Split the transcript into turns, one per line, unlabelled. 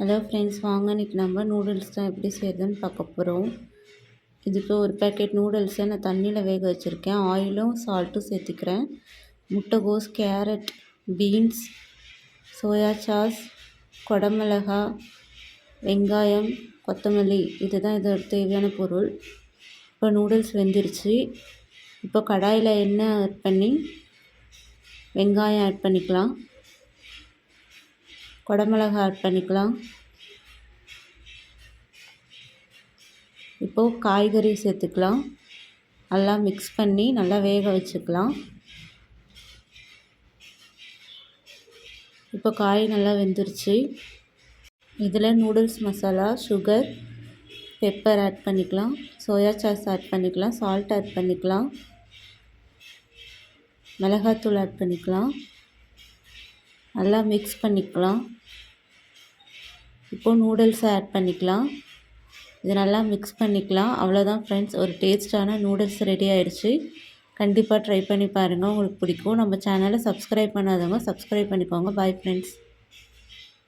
Hello friends, வாங்க இன்றைக்கி நம்ம நூடுல்ஸ் தான் எப்படி செய்கிறதுன்னு பார்க்க போகிறோம். இதுக்கு ஒரு பேக்கெட் நூடுல்ஸை நான் தண்ணியில் வேக வச்சுருக்கேன். ஆயிலும் சால்ட்டும் சேர்த்துக்கிறேன். முட்டைகோஸ், கேரட், பீன்ஸ், சோயா சாஸ், குடமிளகா, வெங்காயம், கொத்தமல்லி, இதுதான் இதோட தேவையான பொருள். இப்போ நூடுல்ஸ் வெந்துருச்சு. இப்போ கடாயில் எண்ணெய் ஆட் பண்ணி வெங்காயம் ஆட் பண்ணிக்கலாம். குடமிளகா ஆட் பண்ணிக்கலாம். இப்போது காய்கறி சேர்த்துக்கலாம். நல்லா மிக்ஸ் பண்ணி நல்லா வேக வச்சுக்கலாம். இப்போ காய் நல்லா வெந்துருச்சு. இதில் noodles masala, sugar, pepper add பண்ணிக்கலாம். சோயா சாஸ் ஆட் பண்ணிக்கலாம். சால்ட் ஆட் பண்ணிக்கலாம். மிளகாத்தூள் ஆட் பண்ணிக்கலாம். நல்லா மிக்ஸ் பண்ணிக்கலாம். இப்போது நூடுல்ஸை ஆட் பண்ணிக்கலாம். இது நல்லா மிக்ஸ் பண்ணிக்கலாம். அவ்வளோதான் ஃப்ரெண்ட்ஸ், ஒரு டேஸ்ட்டான நூடுல்ஸ் ரெடி ஆகிடுச்சு. கண்டிப்பாக ட்ரை பண்ணி பாருங்கள், உங்களுக்கு பிடிக்கும். நம்ம சேனலை சப்ஸ்கிரைப் பண்ணாதவங்க சப்ஸ்கிரைப் பண்ணிக்கோங்க. Bye friends.